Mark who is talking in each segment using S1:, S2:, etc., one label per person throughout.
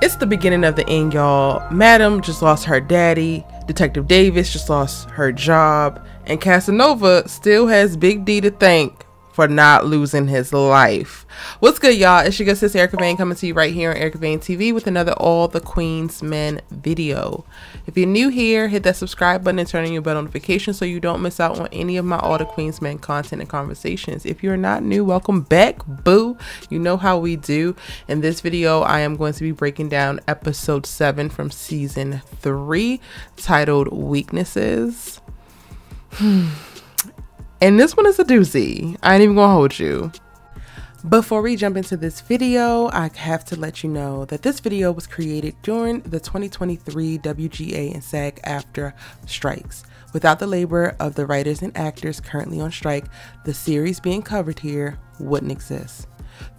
S1: It's the beginning of the end, y'all. Madam just lost her daddy, Detective Davis just lost her job, and Casanova still has Big D to thank for not losing his life. What's good, y'all? It's your good sis Erica Vane coming to you right here on Erica Vane TV with another All the Queen's Men video. If you're new here, hit that subscribe button and turn on your bell notification so you don't miss out on any of my All the Queen's Men content and conversations. If you're not new, welcome back, boo. You know how we do. In this video, I am going to be breaking down episode 7 from season 3 titled Weaknesses. And this one is a doozy. I ain't even gonna hold you. Before we jump into this video, I have to let you know that this video was created during the 2023 WGA and SAG-AFTRA strikes. Without the labor of the writers and actors currently on strike, the series being covered here wouldn't exist.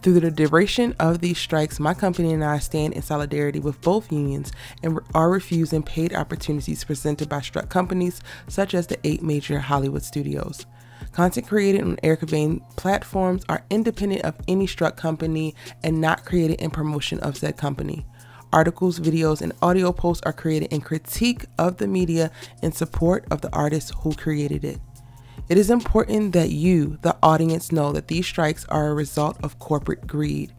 S1: Through the duration of these strikes, my company and I stand in solidarity with both unions and are refusing paid opportunities presented by struck companies such as the 8 major Hollywood studios. Content created on Erica Vane platforms are independent of any struck company and not created in promotion of said company. Articles, videos, and audio posts are created in critique of the media in support of the artists who created it. It is important that you, the audience, know that these strikes are a result of corporate greed.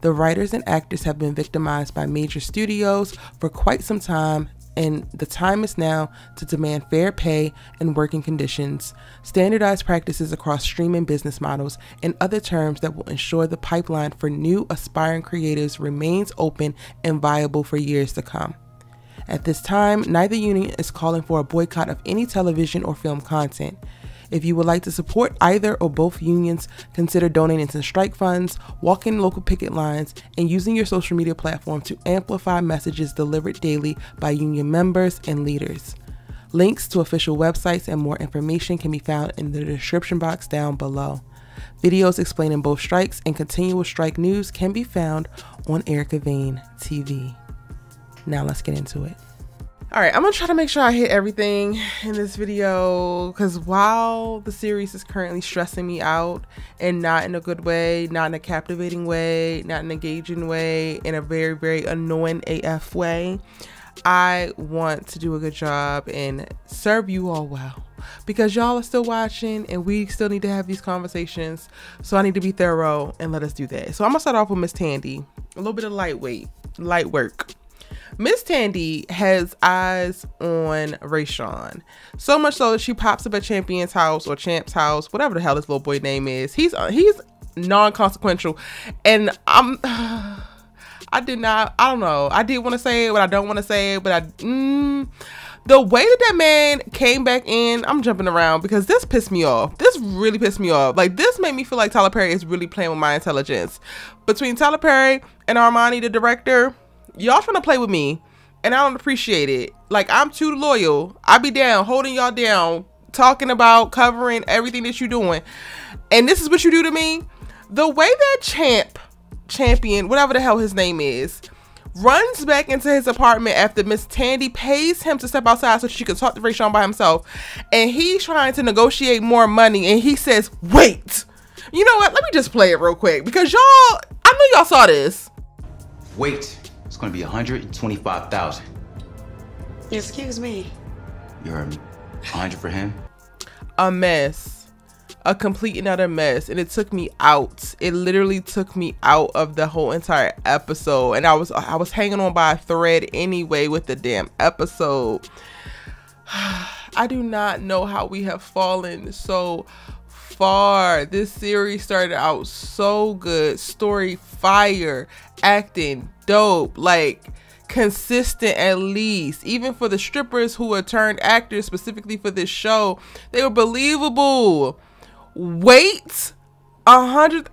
S1: The writers and actors have been victimized by major studios for quite some time, and the time is now to demand fair pay and working conditions, standardized practices across streaming business models, and other terms that will ensure the pipeline for new aspiring creatives remains open and viable for years to come. At this time, neither union is calling for a boycott of any television or film content. If you would like to support either or both unions, consider donating to strike funds, walking local picket lines, and using your social media platform to amplify messages delivered daily by union members and leaders. Links to official websites and more information can be found in the description box down below. Videos explaining both strikes and continual strike news can be found on Erica Vane TV. Now let's get into it. All right, I'm gonna try to make sure I hit everything in this video because while the series is currently stressing me out and not in a good way, not in a captivating way, not in an engaging way, in a very, very annoying AF way, I want to do a good job and serve you all well because y'all are still watching and we still need to have these conversations. So I need to be thorough and let us do that. So I'm gonna start off with Miss Tandy, a little bit of light work. Miss Tandy has eyes on Rayshawn, so much so that she pops up at Champion's house or Champ's house, whatever the hell this little boy name is. He's non-consequential, and I don't know. I did want to say it, but I don't want to say it, but the way that man came back in, I'm jumping around because this pissed me off. This really pissed me off. Like, this made me feel like Tyler Perry is really playing with my intelligence. Between Tyler Perry and Armani, the director, y'all trying to play with me and I don't appreciate it. Like, I'm too loyal. I be down, holding y'all down, talking about, covering everything that you doing. And this is what you do to me? The way that champion, whatever the hell his name is, runs back into his apartment after Miss Tandy pays him to step outside so she can talk to Rayshawn by himself. And he's trying to negotiate more money and he says, wait. You know what? Let me just play it real quick because y'all, I know y'all saw this.
S2: Wait. It's gonna be 125,000.
S3: Excuse me.
S2: You heard me. 100 for him.
S1: A mess, a complete and utter mess, and it took me out. It literally took me out of the whole entire episode, and I was hanging on by a thread anyway with the damn episode. I do not know how we have fallen so far. This series started out so good, story fire, acting dope, like consistent at least. Even for the strippers who are turned actors specifically for this show, they were believable. Wait, 100.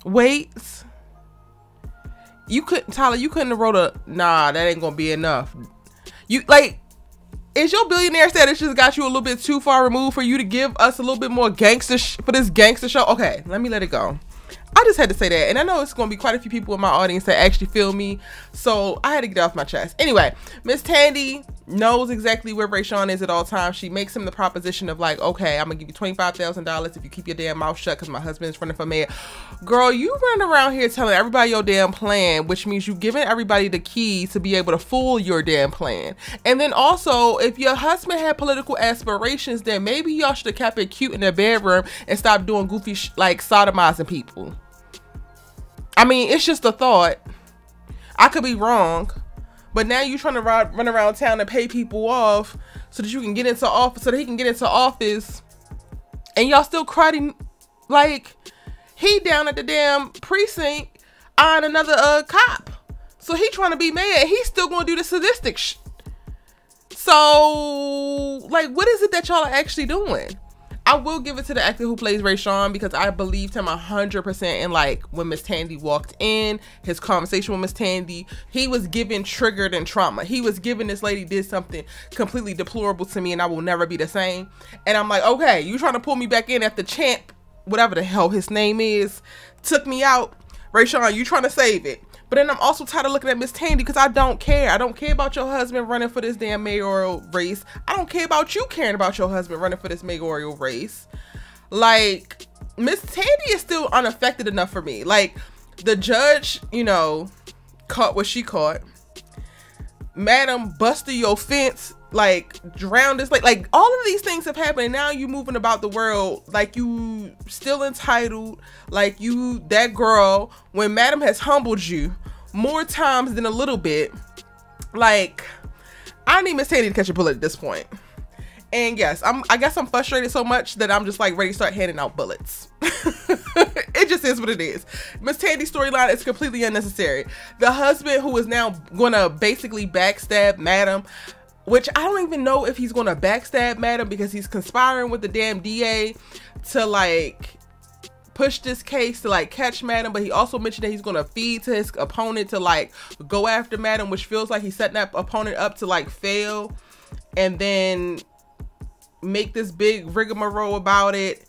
S1: Wait, you couldn't, Tyler, you couldn't have wrote a, nah, that ain't gonna be enough. You like, is your billionaire status just got you a little bit too far removed for you to give us a little bit more gangster for this gangster show? Okay, let me let it go. I just had to say that, and I know it's going to be quite a few people in my audience that actually feel me, so I had to get it off my chest. Anyway, Miss Tandy knows exactly where Rayshawn is at all times. She makes him the proposition of like, okay, I'm gonna give you $25,000 if you keep your damn mouth shut because my husband's running for mayor. Girl, you running around here telling everybody your damn plan, which means you giving everybody the keys to be able to fool your damn plan. And then also, if your husband had political aspirations, then maybe y'all should have kept it cute in their bedroom and stopped doing goofy like sodomizing people. I mean, it's just a thought. I could be wrong. But now you trying to run around town and pay people off so that you can get into office, so that he can get into office, and y'all still crowding like he down at the damn precinct on another cop. So he trying to be mayor. He's still gonna do the sadistic shit. So like, what is it that y'all are actually doing? I will give it to the actor who plays Rayshawn because I believed him 100%. And like when Miss Tandy walked in, his conversation with Miss Tandy, he was given triggered and trauma. He was given this lady did something completely deplorable to me and I will never be the same. And I'm like, okay, you trying to pull me back in after Champ, whatever the hell his name is, took me out. Rayshawn, you trying to save it. But then I'm also tired of looking at Miss Tandy because I don't care. I don't care about your husband running for this damn mayoral race. I don't care about you caring about your husband running for this mayoral race. Like, Miss Tandy is still unaffected enough for me. Like, the judge, you know, caught what she caught. Madam busted your fence, like drowned this, like all of these things have happened. And now you moving about the world like you still entitled, like you that girl when Madam has humbled you more times than a little bit. Like, I need Miss Tandy to catch a bullet at this point. And yes, I guess I'm frustrated so much that I'm just like ready to start handing out bullets. It just is what it is. Miss Tandy's storyline is completely unnecessary. The husband who is now gonna basically backstab Madam, which I don't even know if he's gonna backstab Madam because he's conspiring with the damn DA to like push this case to like catch Madam, but he also mentioned that he's gonna feed to his opponent to like go after Madam, which feels like he's setting that opponent up to like fail and then make this big rigmarole about it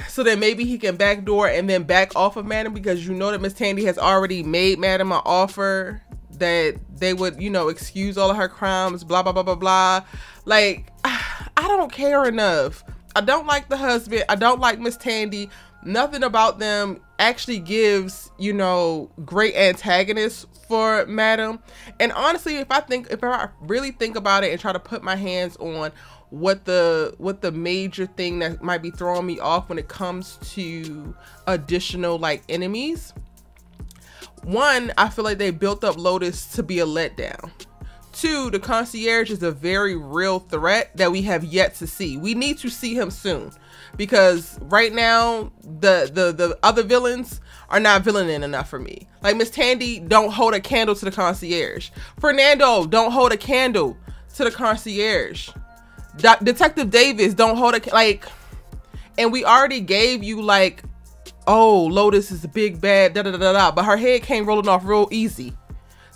S1: so that maybe he can backdoor and then back off of Madam, because you know that Miss Tandy has already made Madam an offer that they would, you know, excuse all of her crimes, blah blah blah blah blah. Like, I don't care enough. I don't like the husband. I don't like Miss Tandy. Nothing about them actually gives, you know, great antagonists for Madam. And honestly, if I really think about it and try to put my hands on what the major thing that might be throwing me off when it comes to additional like enemies, one, I feel like they built up Lotus to be a letdown. Two, the concierge is a very real threat that we have yet to see. We need to see him soon, because right now the other villains are not villaining enough for me. Like Miss Tandy don't hold a candle to the concierge. Fernando don't hold a candle to the concierge. Detective Davis don't hold a like, and we already gave you like, oh, Lotus is a big bad da da da da, but her head came rolling off real easy.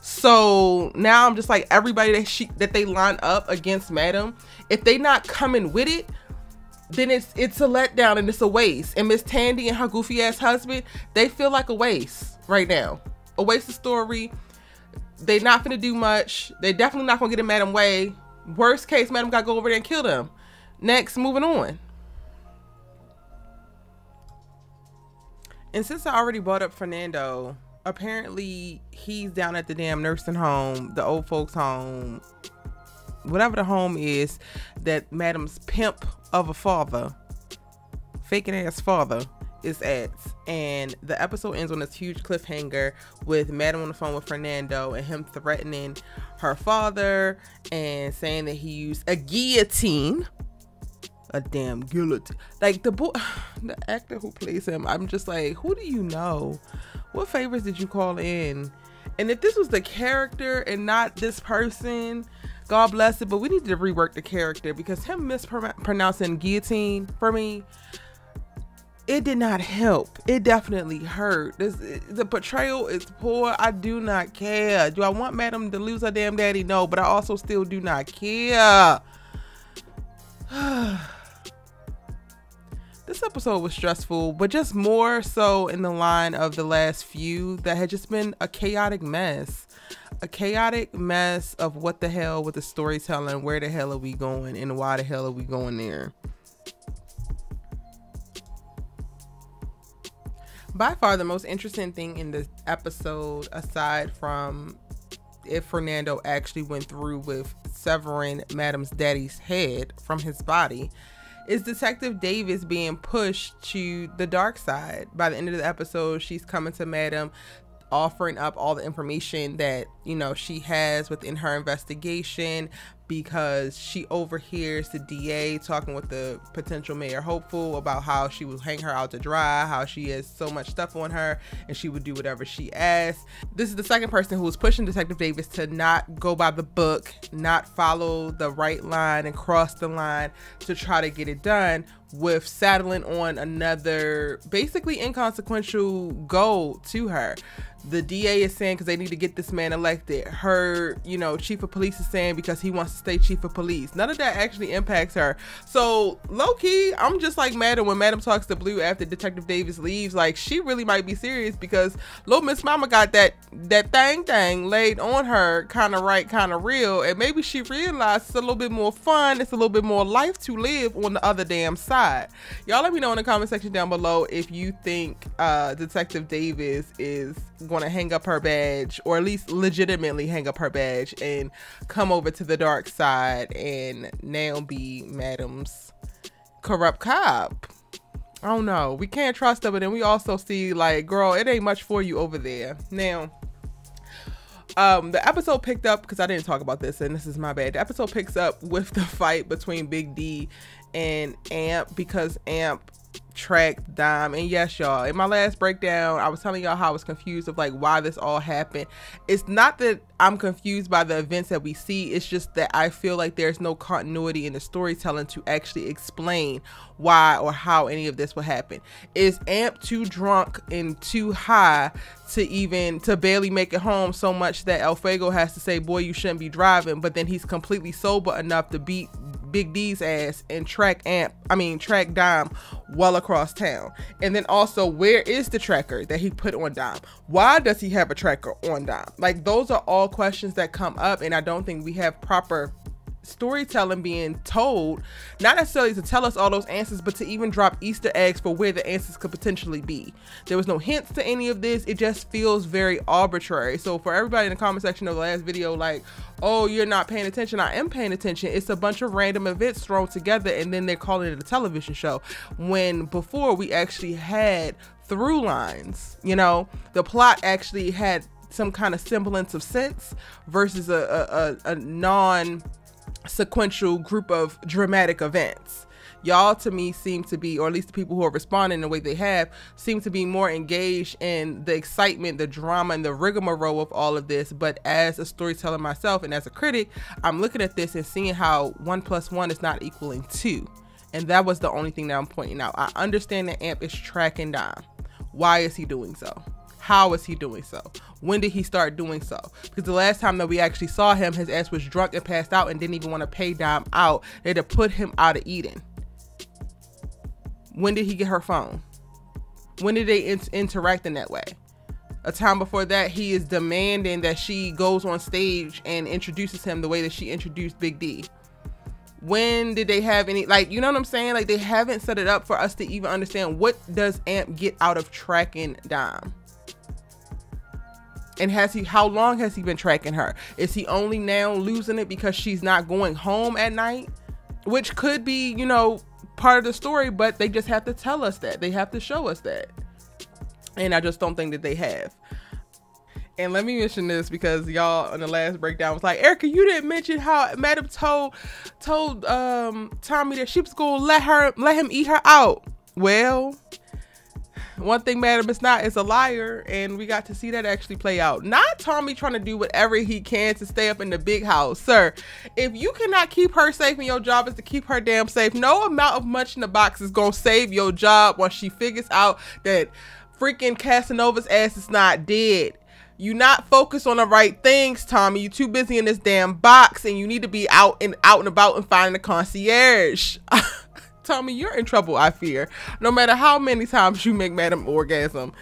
S1: So now I'm just like, everybody that they line up against Madam, if they not coming with it, then it's a letdown and it's a waste. And Miss Tandy and her goofy ass husband, they feel like a waste right now, a waste of story. They not gonna do much. They definitely not gonna get in Madam way. Worst case, Madam gotta go over there and kill them. Next, moving on. And since I already brought up Fernando, apparently he's down at the damn nursing home, the old folks home, whatever the home is that Madam's pimp of a father, faking ass father, is at. And the episode ends on this huge cliffhanger with Madam on the phone with Fernando and him threatening her father and saying that he used a guillotine. A damn guillotine. Like the actor who plays him, I'm just like, who do you know? What favors did you call in? And if this was the character and not this person, God bless it, but we need to rework the character, because him mispronouncing guillotine for me, it did not help. It definitely hurt. The portrayal is poor. I do not care. Do I want Madam to lose her damn daddy? No, but I also still do not care. This episode was stressful, but just more so in the line of the last few that had just been a chaotic mess. a chaotic mess of what the hell with the storytelling, where the hell are we going, and why the hell are we going there. By far the most interesting thing in this episode, aside from if Fernando actually went through with severing Madam's daddy's head from his body, is Detective Davis being pushed to the dark side. By the end of the episode, she's coming to Madam, offering up all the information that, you know, she has within her investigation, because she overhears the DA talking with the potential mayor hopeful about how she will hang her out to dry, how she has so much stuff on her and she would do whatever she asks. This is the second person who is pushing Detective Davis to not go by the book, not follow the right line and cross the line to try to get it done, with saddling on another basically inconsequential goal to her. The DA is saying because they need to get this man elected. Her, you know, chief of police is saying because he wants to stay chief of police. None of that actually impacts her. So low-key, I'm just like Madam when Madam talks to Blue after Detective Davis leaves. Like, she really might be serious, because little Miss Mama got that thing laid on her, kind of right, kind of real. And maybe she realized it's a little bit more fun, it's a little bit more life to live on the other damn side. Y'all let me know in the comment section down below if you think Detective Davis is going to hang up her badge, or at least legitimately hang up her badge and come over to the dark side and now be Madam's corrupt cop. I don't know, we can't trust her, but then we also see, like, girl, it ain't much for you over there. Now the episode picked up, because I didn't talk about this and this is my bad, the episode picks up with the fight between Big D and Amp, because Amp tracked Dime. And yes, y'all, in my last breakdown I was telling y'all how I was confused of like why this all happened. It's not that I'm confused by the events that we see, it's just that I feel like there's no continuity in the storytelling to actually explain why or how any of this will happen. Is Amp too drunk and too high to barely make it home, so much that El Fuego has to say, boy, you shouldn't be driving, but then he's completely sober enough to beat Big D's ass and track Dime well across town? And then also, where is the tracker that he put on Dime? Why does he have a tracker on Dime? Like, those are all questions that come up, and I don't think we have proper storytelling being told, not necessarily to tell us all those answers, but to even drop Easter eggs for where the answers could potentially be. There was no hints to any of this. It just feels very arbitrary. So for everybody in the comment section of the last video, like, oh, you're not paying attention, I am paying attention. It's a bunch of random events thrown together and then they're calling it a television show, when before we actually had through lines. You know, the plot actually had some kind of semblance of sense versus a non-sequential group of dramatic events. Y'all, to me, seem to be, or at least the people who are responding the way they have, seem to be more engaged in the excitement, the drama, and the rigmarole of all of this. But as a storyteller myself and as a critic, I'm looking at this and seeing how 1 + 1 is not equaling 2. And that was the only thing that I'm pointing out. I understand that Amp is tracking Dime. Why is he doing so? How is he doing so? When did he start doing so? Because the last time that we actually saw him, his ass was drunk and passed out and didn't even want to pay Dime out. They had to put him out of Eden. When did he get her phone? When did they interact in that way? A time before that, he is demanding that she goes on stage and introduces him the way that she introduced Big D. When did they have any, like, you know what I'm saying? Like, they haven't set it up for us to even understand, what does Amp get out of tracking Dime? And how long has he been tracking her? Is he only now losing it because she's not going home at night? Which could be, you know, part of the story, but they just have to tell us that. They have to show us that. And I just don't think that they have. And let me mention this, because y'all in the last breakdown was like, Erica, you didn't mention how Madam told Tommy that she was gonna let him eat her out. Well, one thing Madam is not is a liar, and we got to see that actually play out. Not Tommy trying to do whatever he can to stay up in the big house. Sir, if you cannot keep her safe and your job is to keep her damn safe, no amount of munch in the box is gonna save your job once she figures out that freaking Casanova's ass is not dead. You not focused on the right things, Tommy. You too busy in this damn box, and you need to be out and about and finding the concierge. Tommy, you're in trouble, I fear. No matter how many times you make Madam orgasm.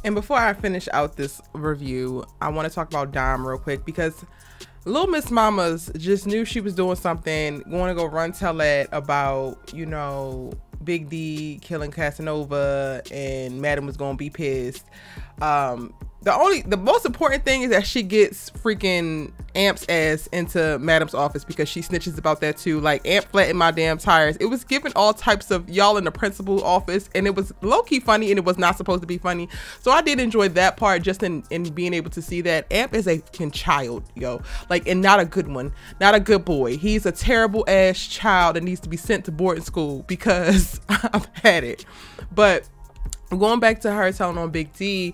S1: And before I finish out this review, I want to talk about Dom real quick, because Little Miss Mamas just knew she was doing something, going to go run tell that about, you know, Big D killing Casanova, and Madam was going to be pissed. The most important thing is that she gets freaking Amp's ass into Madam's office, because she snitches about that too. Like, Amp flattened my damn tires. It was given all types of y'all in the principal office, and it was low-key funny, and it was not supposed to be funny. So I did enjoy that part, just in being able to see that Amp is a fucking child, yo. Like, and not a good one. Not a good boy. He's a terrible ass child that needs to be sent to boarding school, because I've had it. But going back to her telling on Big D,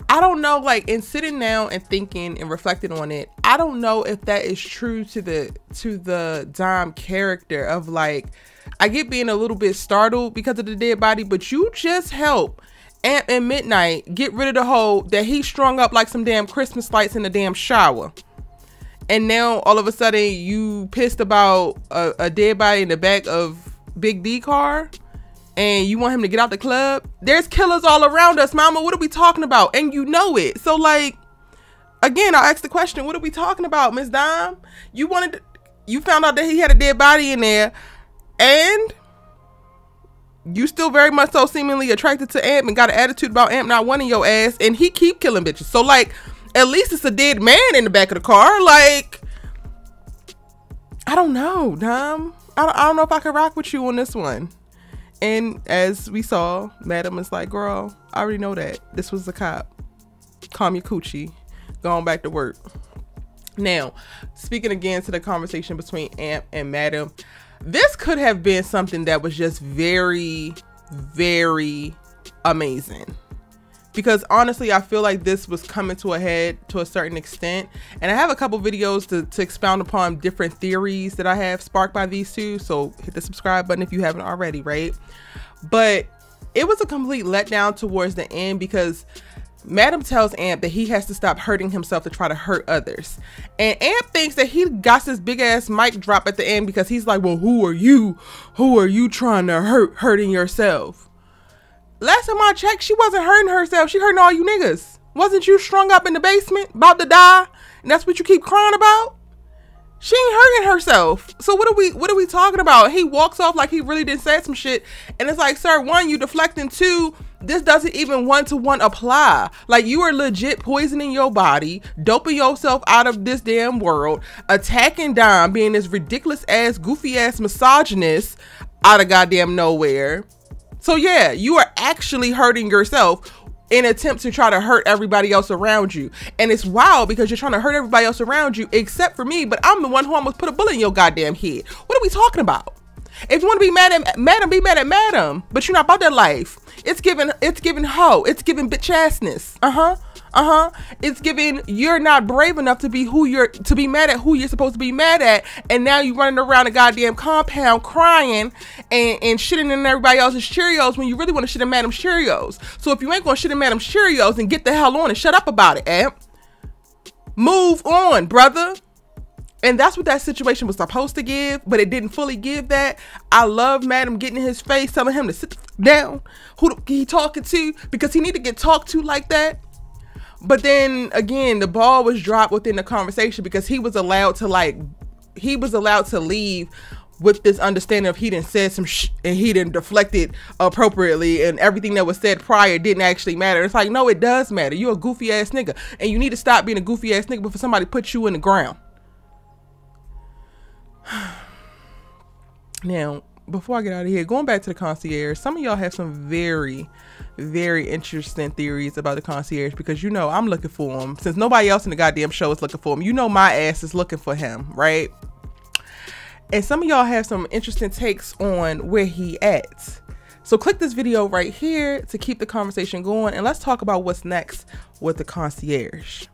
S1: I don't know, like, in sitting down and thinking and reflecting on it, I don't know if that is true to the Dom character of, like, I get being a little bit startled because of the dead body, but you just help Amp and Midnight get rid of the hole that he strung up like some damn Christmas lights in the damn shower. And now all of a sudden you pissed about a dead body in the back of Big D car, and you want him to get out the club. There's killers all around us, mama. What are we talking about? And you know it. So, like, again, I'll ask the question, what are we talking about, Miss Dom? You found out that he had a dead body in there, and you still very much so seemingly attracted to Amp and got an attitude about Amp not wanting your ass, and he keep killing bitches. So, like, at least it's a dead man in the back of the car. Like, I don't know, Dom. I don't know if I can rock with you on this one. And as we saw, Madam is like, girl, I already know that. This was the cop. Calm your coochie. Going back to work. Now, speaking again to the conversation between Amp and Madam, this could have been something that was just very, very amazing. Because honestly, I feel like this was coming to a head to a certain extent. And I have a couple videos to expound upon different theories that I have sparked by these two. So hit the subscribe button if you haven't already, right? But it was a complete letdown towards the end, because Madam tells Amp that he has to stop hurting himself to try to hurt others. And Amp thinks that he got this big ass mic drop at the end, because he's like, well, who are you? Who are you trying to hurting yourself? Last time I checked, she wasn't hurting herself. She hurting all you niggas. Wasn't you strung up in the basement about to die, and that's what you keep crying about? She ain't hurting herself. So what are we talking about? He walks off like he really didn't say some shit, and it's like, sir, one, you deflecting. Two, this doesn't even one-to-one apply. Like, you are legit poisoning your body, doping yourself out of this damn world, attacking Dom, being this ridiculous ass, goofy ass misogynist out of goddamn nowhere. So yeah, you are actually hurting yourself in an attempt to try to hurt everybody else around you. And it's wild, because you're trying to hurt everybody else around you except for me, but I'm the one who almost put a bullet in your goddamn head. What are we talking about? If you want to be mad at Madam, be mad at Madam, but you're not about that life. It's giving hoe. It's giving bitch assness. It's giving you're not brave enough to be mad at who you're supposed to be mad at, and now you running around the goddamn compound crying and shitting in everybody else's Cheerios when you really want to shit in Madam's Cheerios. So if you ain't gonna shit in Madam's Cheerios, then get the hell on and shut up about it, Amp. Move on, brother. And that's what that situation was supposed to give, but it didn't fully give that. I love Madam getting in his face, telling him to sit down. Who he talking to? Because he need to get talked to like that. But then again, the ball was dropped within the conversation, because he was allowed to leave with this understanding of he didn't say some shit and he didn't deflect it appropriately, and everything that was said prior didn't actually matter. It's like, no, it does matter. You're a goofy ass nigga, and you need to stop being a goofy ass nigga before somebody puts you in the ground. Now, before I get out of here, going back to the concierge, some of y'all have some very, very interesting theories about the concierge, because you know I'm looking for him. Since nobody else in the goddamn show is looking for him, you know my ass is looking for him, right? And some of y'all have some interesting takes on where he at. So click this video right here to keep the conversation going, and let's talk about what's next with the concierge.